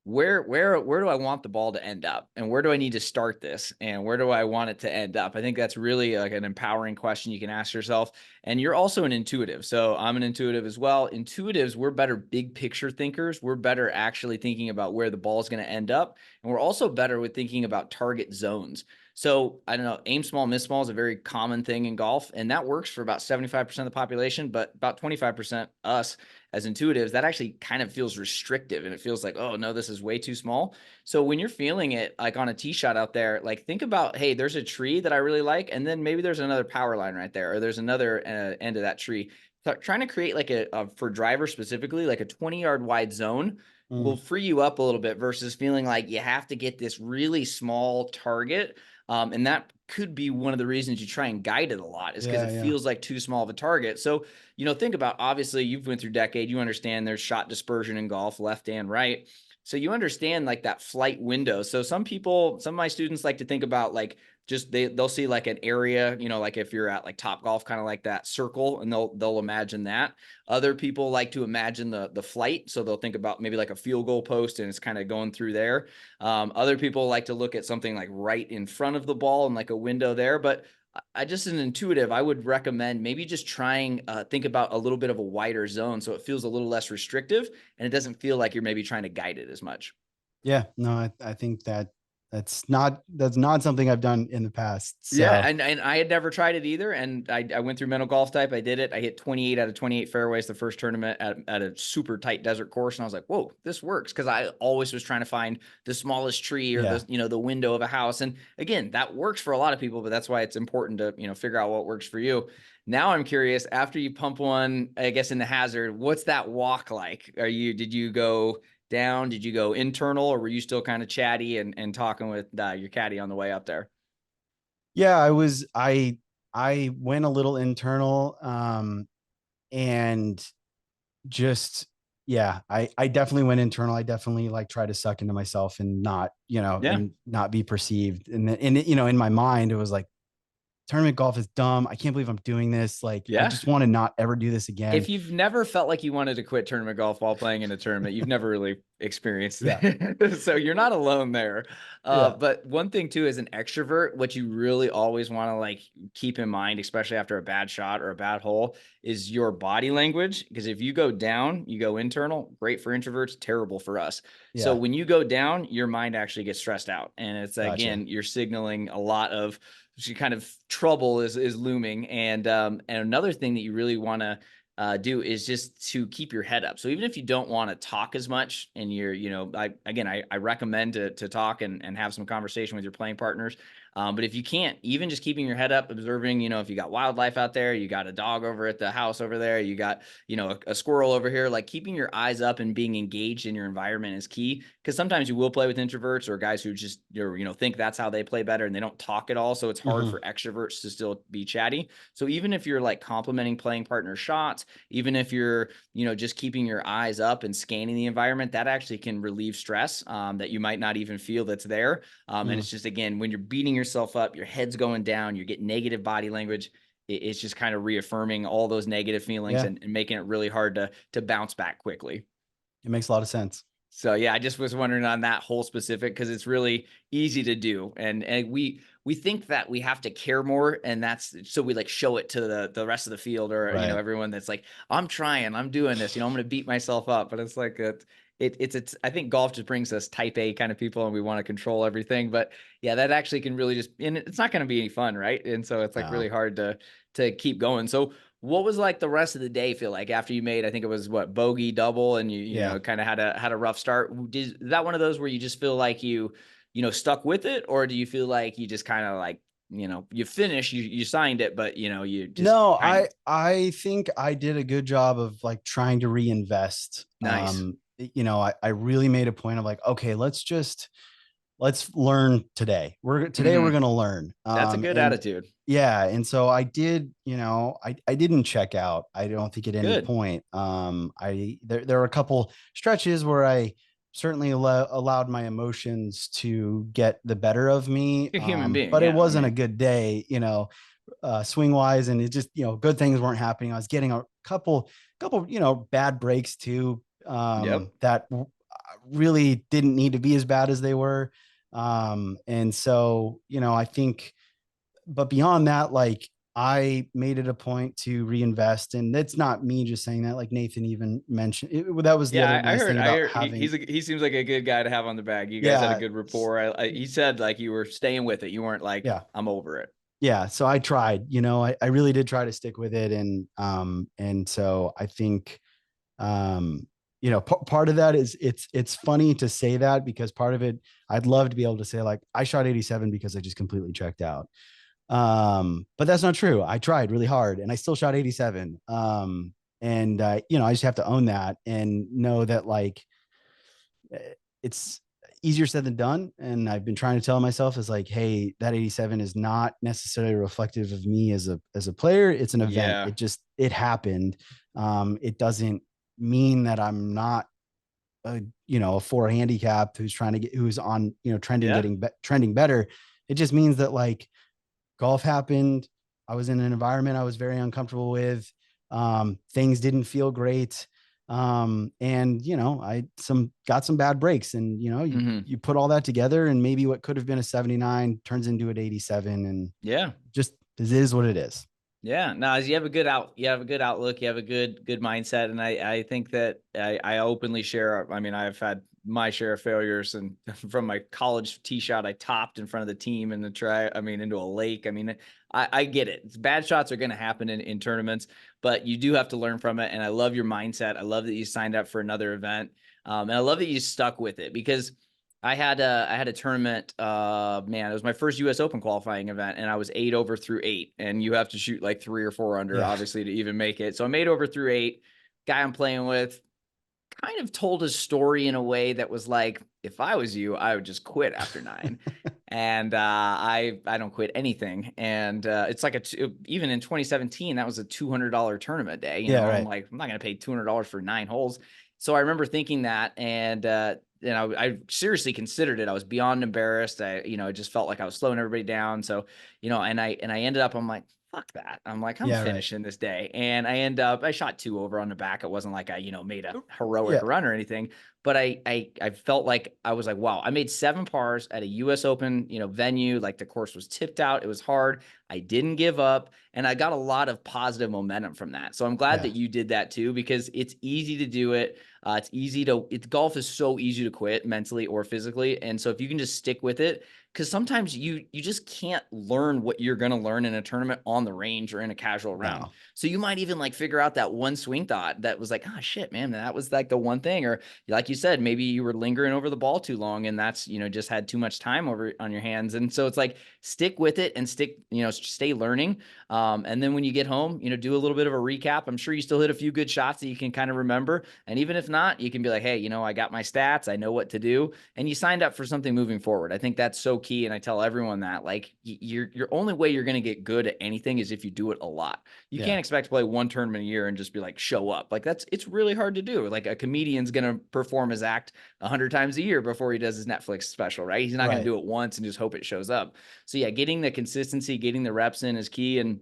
where do I want the ball to end up, and where do I need to start this, and where do I want it to end up? I think that's really like an empowering question you can ask yourself. And you're also an intuitive. So I'm an intuitive as well. Intuitives, we're better big picture thinkers. We're better actually thinking about where the ball is going to end up. And we're also better with thinking about target zones. So I don't know, aim small, miss small is a very common thing in golf. And that works for about 75% of the population, but about 25% us as intuitives, that actually kind of feels restrictive. And it feels like, oh no, this is way too small. So when you're feeling it like on a tee shot out there, like think about, hey, there's a tree that I really like. And then maybe there's another power line right there, or there's another end of that tree. So trying to create like for driver specifically, like a 20-yard wide zone will Mm. free you up a little bit versus feeling like you have to get this really small target. And that could be one of the reasons you try and guide it a lot, is because Yeah. it Yeah. feels like too small of a target. So, think about, obviously you've went through decade, you understand there's shot dispersion in golf, left and right. So you understand like that flight window. So some of my students like to think about like, just they'll see like an area, like if you're at like Top Golf, kind of like that circle, and they'll imagine that. Other people like to imagine the flight. So they'll think about maybe like a field goal post and it's kind of going through there. Other people like to look at something like right in front of the ball and like a window there. But I just, an intuitive, I would recommend maybe just trying, think about a little bit of a wider zone, so it feels a little less restrictive and it doesn't feel like you're maybe trying to guide it as much. Yeah. No, I think that that's not something I've done in the past. Yeah, So and I had never tried it either. And I went through mental golf type. I did it. I hit 28 out of 28 fairways the first tournament at a super tight desert course. And I was like, whoa, this works. Cause I always was trying to find the smallest tree or yeah. the, the window of a house. And again, that works for a lot of people, but that's why it's important to, figure out what works for you. Now I'm curious, after you pump one, I guess in the hazard, what's that walk like? Did you go down? Did you go internal, or were you still kind of chatty and talking with your caddy on the way up there? Yeah, I went a little internal, and just yeah, I definitely went internal. I definitely like try to suck into myself and not, Yeah. and not be perceived. And then, in my mind, it was like, tournament golf is dumb. I can't believe I'm doing this. Like, I Yeah. just want to not ever do this again. If you've never felt like you wanted to quit tournament golf while playing in a tournament, you've never really experienced Yeah. it. So you're not alone there. Yeah. But one thing too, as an extrovert, what you really always want to like keep in mind, especially after a bad shot or a bad hole, is your body language. Because if you go down, you go internal, great for introverts, terrible for us. So Yeah. when you go down, your mind actually gets stressed out. And it's Gotcha. again, you're signaling a lot of kind of trouble is looming. And another thing that you really want to do is just to keep your head up. So even if you don't want to talk as much and you're, I recommend to talk and have some conversation with your playing partners. But if you can't, even just keeping your head up, observing, if you got wildlife out there, you got a dog over at the house over there, you got, a squirrel over here, like keeping your eyes up and being engaged in your environment is key. Cause sometimes you will play with introverts or guys who just, think that's how they play better and they don't talk at all. So it's hard Hmm. for extroverts to still be chatty. So even if you're like complimenting playing partner shots, even if you're, just keeping your eyes up and scanning the environment, that actually can relieve stress that you might not even feel that's there. And Hmm. it's just, again, when you're beating yourself up, your head's going down, you're getting negative body language. It's just kind of reaffirming all those negative feelings Yeah. and making it really hard to bounce back quickly. It makes a lot of sense. So yeah, I just was wondering on that whole specific because it's really easy to do, and we think that we have to care more, and that's so we like show it to the rest of the field or Right. everyone that's like I'm trying, I'm doing this, I'm going to beat myself up, but it's like it's I think golf just brings us type A kind of people, and we want to control everything, but yeah, that actually can really just and it's not going to be any fun, right? And so it's like No. really hard to keep going. So what was like the rest of the day feel like after you made, I think it was what, bogey double, and you Yeah. kind of had a rough start. Is that one of those where you just feel like you stuck with it, or do you feel like you just kind of like, you finished, you signed it, but you just No, kind of I think I did a good job of like trying to reinvest. nice. I really made a point of like, okay, let's learn today. Today we're Hmm. gonna learn. That's a good And attitude. yeah, and so I did, I didn't check out. I don't think at any Good. point. There were a couple stretches where I certainly allowed my emotions to get the better of me. You're a human being. But it Yeah. I wasn't a mean, good day, swing wise, and it just, good things weren't happening. I was getting a couple, bad breaks too, yep. that really didn't need to be as bad as they were. And so, I think, but beyond that, like, I made it a point to reinvest, and that's not me just saying that. Like Nathan even mentioned it, that was the Yeah, other I nice heard. thing I about heard having, he seems like a good guy to have on the bag. You guys had a yeah, good rapport. He said like you were staying with it. You weren't like yeah, I'm over it. yeah. So I tried, I really did try to stick with it. And so I think, part of that is it's funny to say that, because part of it, I'd love to be able to say like I shot 87 because I just completely checked out. But that's not true. I tried really hard and I still shot 87. And I just have to own that and know that, like, it's easier said than done. And I've been trying to tell myself is like, hey, that 87 is not necessarily reflective of me as a player. It's an event. Yeah. It happened. It doesn't mean that I'm not a 4 handicap who's on, Yeah. trending better. It just means that, like, golf happened. I was in an environment I was very uncomfortable with. Things didn't feel great. And I got some bad breaks, and Hmm. you put all that together, and maybe what could have been a 79 turns into an 87, and Yeah. just, this is what it is. Yeah, no, you have a good you have a good outlook, you have a good mindset, and I think that I openly share. I mean, I've had my share of failures, and from my college tee shot, I topped in front of the team in the try. I mean, into a lake. I mean, I get it. Bad shots are going to happen in tournaments, but you do have to learn from it. And I love your mindset. I love that you signed up for another event, and I love that you stuck with it because I had a tournament. Man, it was my first U.S. Open qualifying event, and I was 8 over through 8, and you have to shoot like 3 or 4 under, Yeah. obviously, to even make it. So I'm 8 over through 8. Guy I'm playing with kind of told a story in a way that was like, if I was you, I would just quit after 9. And I don't quit anything. And it's like even in 2017, that was a $200 tournament day. You Yeah. know, I'm Right. like, I'm not going to pay $200 for 9 holes. So I remember thinking that, and I seriously considered it. I was beyond embarrassed. I just felt like I was slowing everybody down. So, and I ended up, I'm like, fuck that. I'm like, I'm Yeah. Right. finishing this day. And I shot 2 over on the back. It wasn't like I made a Yeah. heroic run or anything, but I felt like I was like, wow, I made 7 pars at a US Open, venue. Like the course was tipped out. It was hard. I didn't give up. And I got a lot of positive momentum from that. So I'm glad Yeah. that you did that too, because it's easy to do it. Golf is so easy to quit mentally or physically. And so if you can just stick with it, because sometimes you just can't learn what you're going to learn in a tournament on the range or in a casual round. No. So you might even like figure out that one swing thought that was like, oh shit, man, that was like the one thing. Or like you said, maybe you were lingering over the ball too long, and that's, just had too much time over on your hands. And so it's like, stick with it and stay learning. And then when you get home, do a little bit of a recap. I'm sure you still hit a few good shots that you can kind of remember. And even if not, you can be like, hey, I got my stats, I know what to do. And you signed up for something moving forward. I think that's so key. And I tell everyone that, like, your only way you're going to get good at anything is if you do it a lot. You Yeah. can't expect to play one tournament a year and just be like, show up. Like it's really hard to do. Like a comedian's going to perform his act 100 times a year before he does his Netflix special, right? He's not going to Right. do it once and just hope it shows up. So yeah, getting the consistency, getting the reps in is key. And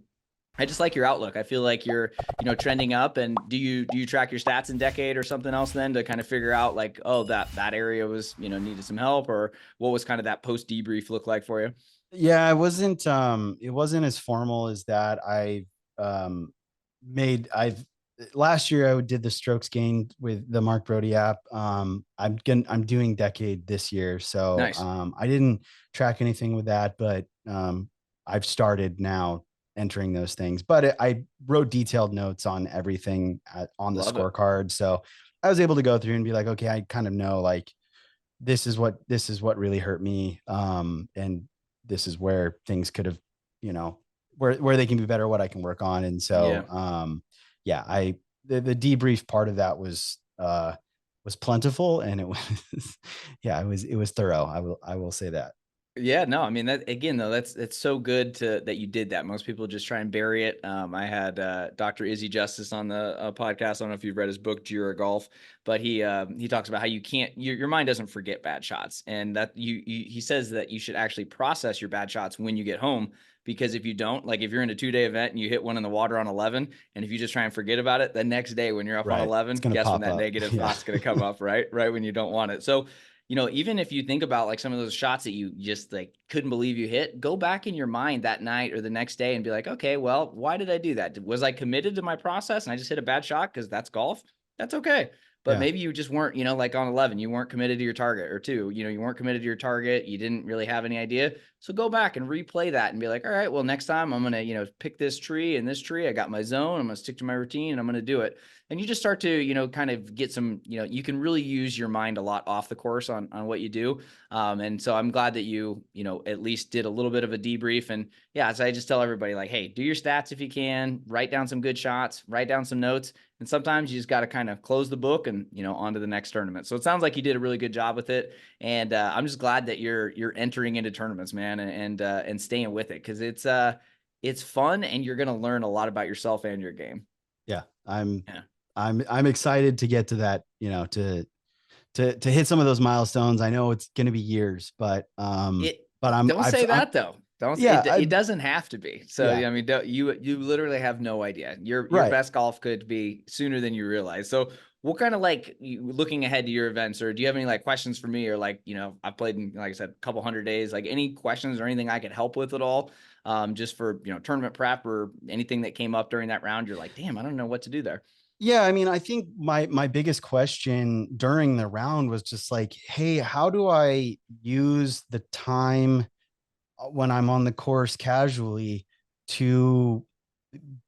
I just like your outlook. I feel like you're, trending up. And do you track your stats in Decade or something else then to kind of figure out like, oh, that area was, needed some help, or what was kind of that post debrief look like for you? Yeah, it wasn't as formal as that. Um I've last year I did the strokes gained with the Mark Brody app. I'm doing Decade this year. So Nice. I didn't track anything with that, but I've started now entering those things. But I wrote detailed notes on everything on the Love it. scorecard. So I was able to go through and be like, okay, I kind of know like this is what really hurt me. And this is where things could have, where they can be better, what I can work on. And Yeah. so yeah, the debrief part of that was plentiful, and it was yeah, it was thorough. I will say that. Yeah, no, I mean that again though, that's so good that you did that. Most people just try and bury it. I had Dr. Izzy Justice on the podcast. I don't know if you've read his book Jura Golf, but he talks about how you can't your mind doesn't forget bad shots, and that he says that you should actually process your bad shots when you get home, because if you don't, like if you're in a 2-day event and you hit one in the water on 11, and if you just try and forget about it, the next day when you're up on Right. 11, It's gonna guess when pop that up. negative Yeah. thought's going to come up, right when you don't want it. So even if you think about like some of those shots that you just like couldn't believe you hit, go back in your mind that night or the next day and be like, okay, well, why did I do that? Was I committed to my process and I just hit a bad shot because that's golf? That's okay. But Yeah. maybe you just weren't, like on 11, you weren't committed to your target, or 2, you weren't committed to your target. You didn't really have any idea. So go back and replay that and be like, all right, well, next time I'm going to, pick this tree and this tree. I got my zone. I'm going to stick to my routine and I'm going to do it. And you just start to, kind of get some, you can really use your mind a lot off the course on what you do. And so I'm glad that you, at least did a little bit of a debrief. And yeah, so I just tell everybody like, hey, do your stats if you can, write down some good shots, write down some notes. And sometimes you just got to kind of close the book and, on to the next tournament. So it sounds like you did a really good job with it. And I'm just glad that you're entering into tournaments, man, and staying with it. Cause it's fun, and you're going to learn a lot about yourself and your game. Yeah. I'm Yeah. I'm excited to get to that, to hit some of those milestones. I know it's going to be years, but It but I'm Don't I've say I'm that though. Yeah, it doesn't have to be. So yeah, I mean, you literally have no idea. Your right. best golf could be sooner than you realize. So what kind of like looking ahead to your events, or do you have any like questions for me, or like, I've played in, like I said, a couple hundred days, like any questions or anything I could help with at all? Just for, tournament prep or anything that came up during that round, you're like, damn, I don't know what to do there. Yeah, I mean, I think my biggest question during the round was just like, hey, how do I use the time when I'm on the course casually to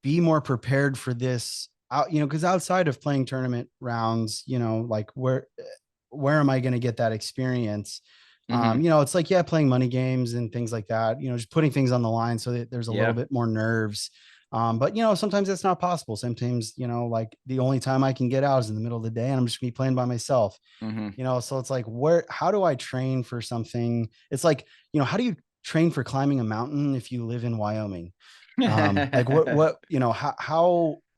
be more prepared for this out, because outside of playing tournament rounds, like where am I going to get that experience? Mm-hmm. It's like, yeah, playing money games and things like that, just putting things on the line so that there's a little Yeah. bit more nerves. But sometimes it's not possible. Sometimes, like the only time I can get out is in the middle of the day and I'm just gonna be playing by myself. Mm-hmm. So it's like, how do I train for something? It's like, how do you train for climbing a mountain if you live in Wyoming? Like what,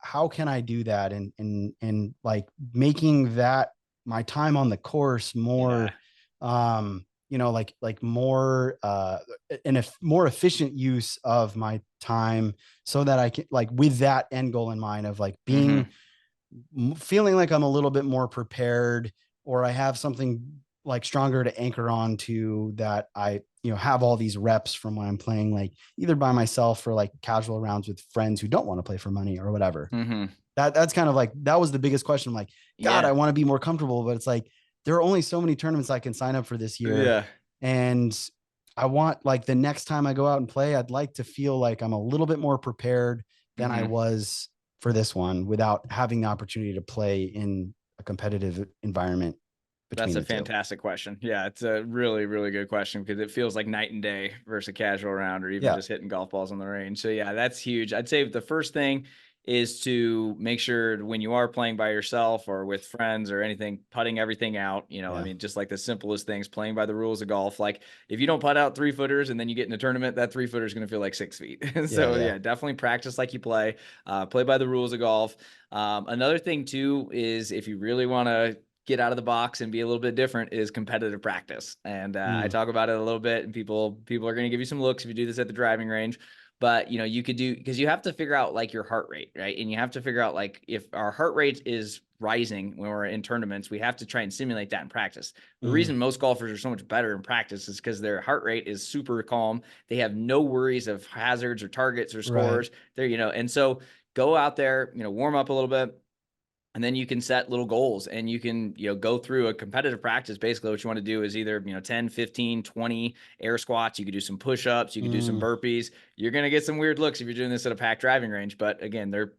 how can I do that? And like making that my time on the course Yeah. more, like more, and if more efficient use of my time so that I can, like, with that end goal in mind of like Mm-hmm. feeling like I'm a little bit more prepared, or I have something like stronger to anchor on to, that I, have all these reps from when I'm playing, like either by myself or like casual rounds with friends who don't want to play for money or whatever. Mm-hmm. That's kind of like, that was the biggest question. I'm like, God, I Yeah. want to be more comfortable, but it's like, there are only so many tournaments I can sign up for this year. Yeah. And I want, like, the next time I go out and play, I'd like to feel like I'm a little bit more prepared than I Mm-hmm. was for this one without having the opportunity to play in a competitive environment That's between a the two. fantastic question. Yeah, it's a really, really good question because it feels like night and day versus a casual round or even Yeah. just hitting golf balls on the range. So yeah, that's huge. I'd say the first thing is to make sure when you are playing by yourself or with friends or anything, putting everything out. I Yeah. mean, just like the simplest things, playing by the rules of golf. Like if you don't putt out 3-footers and then you get in a tournament, that 3-footer is going to feel like 6 feet. Yeah. So Yeah. yeah, definitely practice like you play. Play by the rules of golf. Another thing too is if you really want to get out of the box and be a little bit different is competitive practice. And I Mm, talk about it a little bit, and people are going to give you some looks if you do this at the driving range. But you could do, because you have to figure out like your heart rate, right? And you have to figure out like if our heart rate is rising when we're in tournaments, we have to try and simulate that in practice. The mm, reason most golfers are so much better in practice is because their heart rate is super calm. They have no worries of hazards or targets or right. scores. And so go out there, warm up a little bit, and then you can set little goals and you can go through a competitive practice. Basically what you want to do is either 10, 15, 20 air squats. You could do some push-ups, you could do some Mm, burpees. You're going to get some weird looks if you're doing this at a packed driving range, but again, they're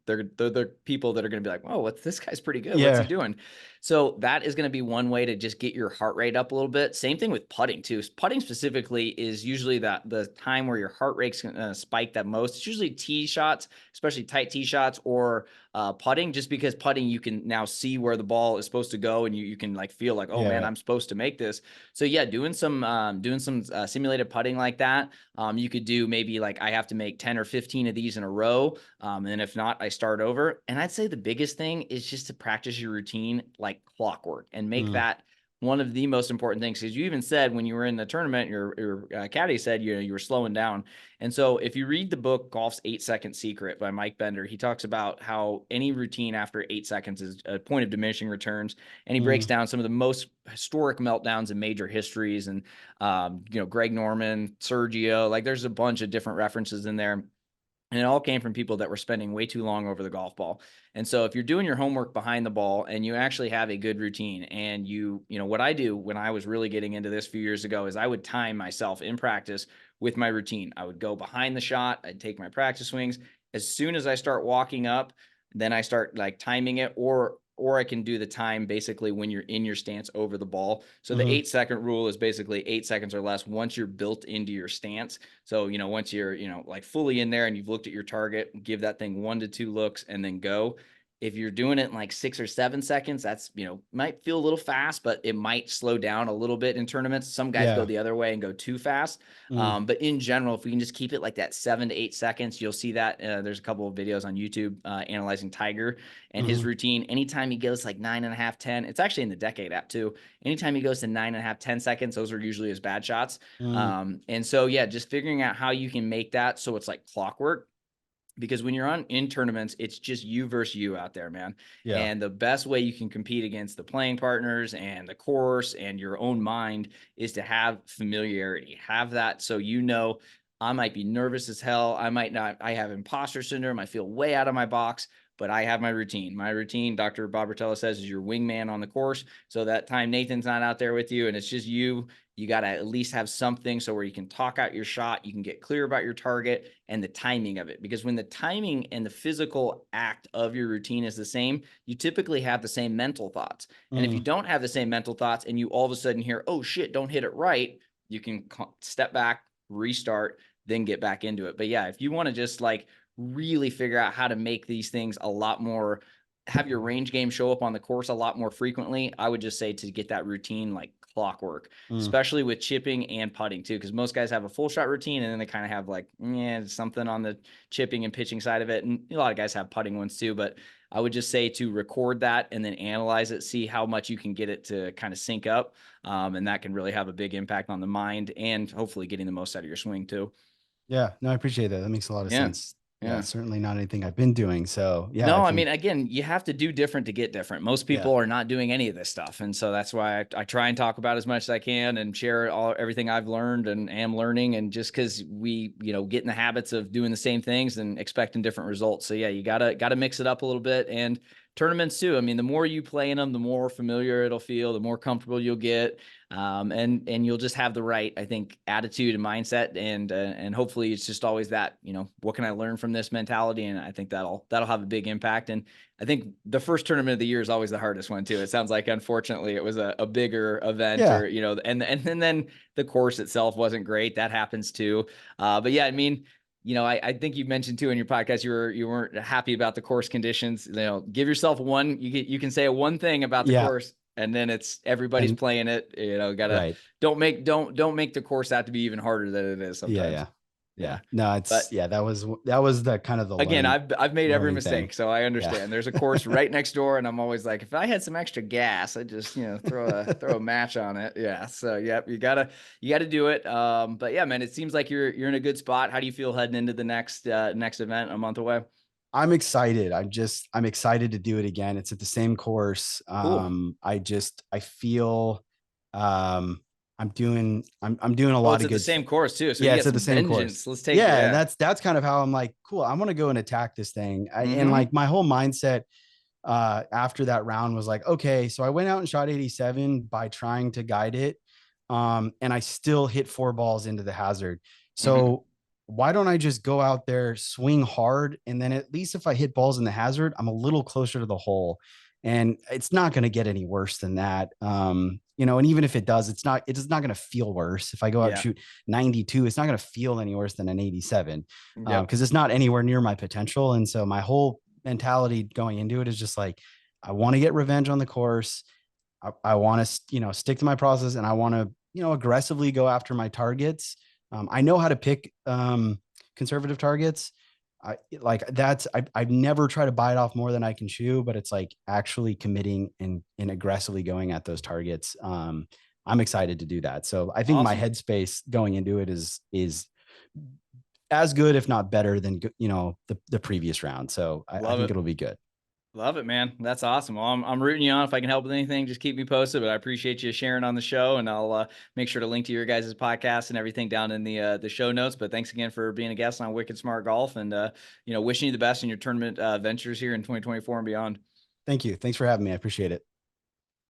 people that are going to be like, oh, what's this guy's pretty good, what's he yeah. doing? So that is going to be one way to just get your heart rate up a little bit. Same thing with putting too. Putting specifically is usually the time where your heart rate's going to spike that most. It's usually tee shots, especially tight tee shots, or putting, just because putting, you can now see where the ball is supposed to go, and you can like feel like, oh man, Yeah. I'm supposed to make this. So yeah, doing some simulated putting like that. You could do maybe like, I have to make 10 or 15 of these in a row. And if not, I start over. And I'd say the biggest thing is just to practice your routine like clockwork and make Mm, that one of the most important things. Because you even said when you were in the tournament, your caddy said you were slowing down. And so if you read the book Golf's 8-Second Secret by Mike Bender, he talks about how any routine after 8 seconds is a point of diminishing returns. And he breaks mm, down some of the most historic meltdowns in major histories. And, Greg Norman, Sergio, like there's a bunch of different references in there. And it all came from people that were spending way too long over the golf ball. And so if you're doing your homework behind the ball and you actually have a good routine, and what I do when I was really getting into this a few years ago is I would time myself in practice with my routine. I would go behind the shot. I'd take my practice swings. As soon as I start walking up, then I start like timing it, or I can do the time basically when you're in your stance over the ball. So the mm, 8-second rule is basically 8 seconds or less once you're built into your stance. So, once you're, like fully in there and you've looked at your target, give that thing 1 to 2 looks and then go. If you're doing it in like 6 or 7 seconds, that's, might feel a little fast, but it might slow down a little bit in tournaments. Some guys go Yeah. the other way and go too fast. Mm, But in general, if we can just keep it like that 7 to 8 seconds, you'll see that there's a couple of videos on YouTube analyzing Tiger and his mhm, routine. Anytime he goes like 9.5, 10, it's actually in the Decade app too. Anytime he goes to 9.5, 10 seconds, those are usually his bad shots. mm, And so, yeah, just figuring out how you can make that so it's like clockwork, because when you're in tournaments, it's just you versus you out there, man. yeah. And the best way you can compete against the playing partners and the course and your own mind is to have familiarity. Have that so I might be nervous as hell. I might not. I have imposter syndrome. I feel way out of my box, but I have my routine. My routine, Dr. Bob Rotella says, is your wingman on the course. So that time Nathan's not out there with you and it's just you got to at least have something so where you can talk out your shot, you can get clear about your target and the timing of it. Because when the timing and the physical act of your routine is the same, you typically have the same mental thoughts. And if you Mm, don't have the same mental thoughts and you all of a sudden hear, oh shit, don't hit it right, you can step back, restart, then get back into it. But yeah, if you want to just like really figure out how to make these things a lot more, have your range game show up on the course a lot more frequently, I would just say to get that routine like clockwork, mm. especially with chipping and putting too, because most guys have a full shot routine and then they kind of have like, yeah, something on the chipping and pitching side of it. And a lot of guys have putting ones too, but I would just say to record that and then analyze it, see how much you can get it to kind of sync up. And that can really have a big impact on the mind and hopefully getting the most out of your swing too. Yeah, no, I appreciate that. That makes a lot of Yeah. sense. Yeah, Yeah. certainly not anything I've been doing. So yeah, I No, I think mean, again, you have to do different to get different. Most yeah, people are not doing any of this stuff. And so that's why I try and talk about as much as I can and share everything I've learned and am learning. And just because we, get in the habits of doing the same things and expecting different results. So yeah, you gotta mix it up a little bit. And tournaments too. I mean, the more you play in them, the more familiar it'll feel, the more comfortable you'll get. And you'll just have the right, I think, attitude and mindset, and hopefully it's just always that, what can I learn from this mentality? And I think that'll have a big impact. And I think the first tournament of the year is always the hardest one too. It sounds like, unfortunately, it was a bigger event, yeah, or and then the course itself wasn't great. That happens too. But yeah, I mean, I think you mentioned too in your podcast you weren't happy about the course conditions. Give yourself one. You can say one thing about the yeah, course, and then it's everybody's and playing it. Gotta right. don't make the course out to be even harder than it is Yeah, sometimes. yeah, yeah. Yeah, No, but that was the kind of the again, I've made every learning thing. mistake, so I Yeah. understand. There's a course right next door, and I'm always like, if I had some extra gas, I'd just throw a match on it. Yeah, so yep, you gotta do it. But yeah, man, it seems like you're in a good spot. How do you feel heading into the next event a month away? I'm excited. I'm excited to do it again. It's at the same course. Cool. I feel I'm doing a Oh, lot it's of at the good. same course too, so Yeah, you it's got at the some same course. vengeance. Let's take it. Yeah, and Yeah. that's kind of how I'm like, cool, I'm gonna go and attack this thing. And Mm-hmm. like my whole mindset after that round was like, okay, so I went out and shot 87 by trying to guide it. And I still hit 4 balls into the hazard. Mm-hmm. So why don't I just go out there, swing hard, and then at least if I hit balls in the hazard, I'm a little closer to the hole. And it's not going to get any worse than that. And even if it does, it's not going to feel worse. If I go out and Yeah. shoot 92, it's not going to feel any worse than an 87 Yep. because it's not anywhere near my potential. And so my whole mentality going into it is just like, I want to get revenge on the course. I want to, stick to my process, and I want to, aggressively go after my targets. I know how to pick conservative targets. I've never tried to bite off more than I can chew, but it's like actually committing and aggressively going at those targets. I'm excited to do that. So I think my Awesome. headspace going into it is as good, if not better than, the previous round. So I Love think it. it'll be good. Love it, man. That's awesome. Well, I'm rooting you on. If I can help with anything, just keep me posted. But I appreciate you sharing on the show, and I'll make sure to link to your guys' podcast and everything down in the show notes. But thanks again for being a guest on Wicked Smart Golf, and wishing you the best in your tournament ventures here in 2024 and beyond. Thank you. Thanks for having me. I appreciate it.